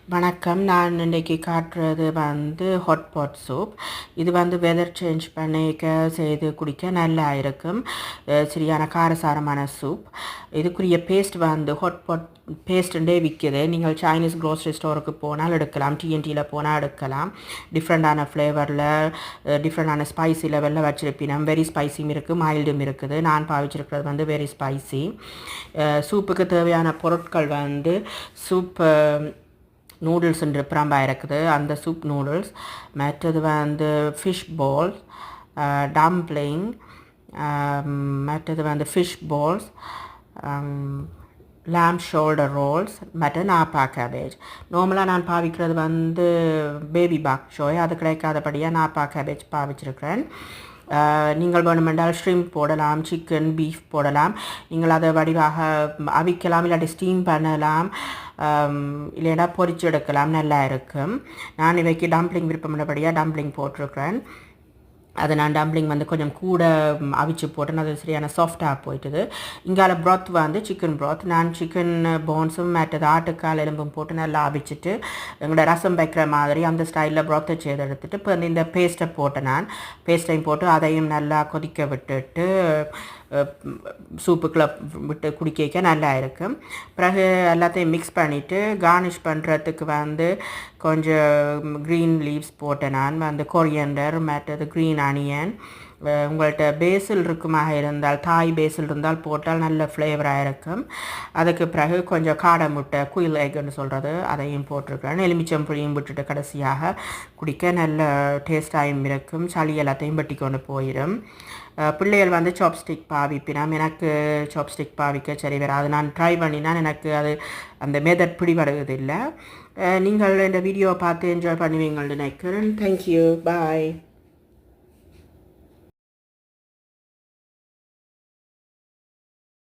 வணக்கம். நான் இன்றைக்கி காட்டுறது ஹாட் பாட் சூப். இது வெதர் சேஞ்ச் பண்ணிக்க செய்து குடிக்க நல்லா இருக்கும். சரியான காரசாரமான சூப். இதுக்குரிய பேஸ்ட் ஹாட் பாட் பேஸ்ட்டுண்டே விற்கிது. நீங்கள் சைனீஸ் க்ரோசரி ஸ்டோருக்கு போனால் எடுக்கலாம், டிஎன்டியில் போனால் எடுக்கலாம். டிஃப்ரெண்டான ஃப்ளேவரில் டிஃப்ரெண்டான ஸ்பைசி லெவலில் வச்சுருப்பினோம். வெரி ஸ்பைசியும் இருக்குது, மைல்டும் இருக்குது. நான் பாவிச்சிருக்கிறது வெரி ஸ்பைசி. சூப்புக்கு தேவையான பொருட்கள் சூப் நூடுல்ஸ் பிரம்பாக இருக்குது, அந்த சூப் நூடுல்ஸ். மற்றது ஃபிஷ் பால்ஸ், டம்ப்ளிங். மற்றது fish balls, lamb shoulder rolls, மற்ற நாப்பா கேபேஜ். நார்மலாக நான் பாவிக்கிறது பேபி பாக் ஷோய். அது கிடைக்காதபடியாக நாப்பா கேபேஜ் பாவிச்சிருக்கிறேன். நீங்கள் வேணுமென்றால் ஷ்ரிம்ப் போடலாம், சிக்கன், பீஃப் போடலாம். நீங்கள் அதை வடிவாக அவிக்கலாம், இல்லாட்டி ஸ்டீம் பண்ணலாம், இல்லைன்னா பொரிச்சு எடுக்கலாம், நல்லா இருக்கும். நான் இவைக்கு டம்ப்ளிங் விருப்பமுள்ளபடியாக டம்ப்ளிங் போட்டிருக்கிறேன். அது நான் டம்ப்ளிங் கொஞ்சம் கூட அவிச்சு போட்டேன், அது சரியான சாஃப்டாக போயிட்டுது. இங்கால ப்ராத் சிக்கன் ப்ராத். நான் சிக்கன் போன்ஸும் மற்றது ஆட்டுக்கால் எலும்பும் போட்டு நல்லா அவிச்சிட்டு எங்களோட ரசம் வைக்கிற மாதிரி அந்த ஸ்டைலில் ப்ராத்தை செய்து எடுத்துட்டு இப்போ இந்த பேஸ்ட்டை போட்டேன். நான் பேஸ்ட்டையும் போட்டு அதையும் நல்லா கொதிக்க விட்டுட்டு சூப்புக்குள்ளே விட்டு குடிக்க நல்லா இருக்கும். பிறகு எல்லாத்தையும் மிக்ஸ் பண்ணிவிட்டு கார்னிஷ் பண்ணுறதுக்கு கொஞ்சம் க்ரீன் லீவ்ஸ் போட்டேன். நான் கொரியண்டர், மற்றது க்ரீன் அனியன். உங்கள்கிட்ட பேசில் இருக்குமாக இருந்தால், தாய் பேசில் இருந்தால் போட்டால் நல்ல ஃப்ளேவராக இருக்கும். அதுக்கு பிறகு கொஞ்சம் காடை முட்டை, குயில் எக்குன்னு சொல்கிறது, அதையும் போட்டிருக்கிறேன். எலுமிச்சம் புளியும் விட்டுட்டு கடைசியாக குடிக்க நல்ல டேஸ்டாகவும் இருக்கும். சளி எல்லாத்தையும் வெட்டி கொண்டு போயிடும். பிள்ளைகள் சாப்ஸ்டிக் பாவிப்பினாம். எனக்கு சாப்ஸ்டிக் பாவிக்க சரி வராது. நான் ட்ரை பண்ணினால் எனக்கு அது அந்த மெதட் பிடிபடுவதில்லை. நீங்கள் இந்த வீடியோவை பார்த்து என்ஜாய் பண்ணுவீங்கள்னு நினைக்கிறேன். தேங்க்யூ, பாய்.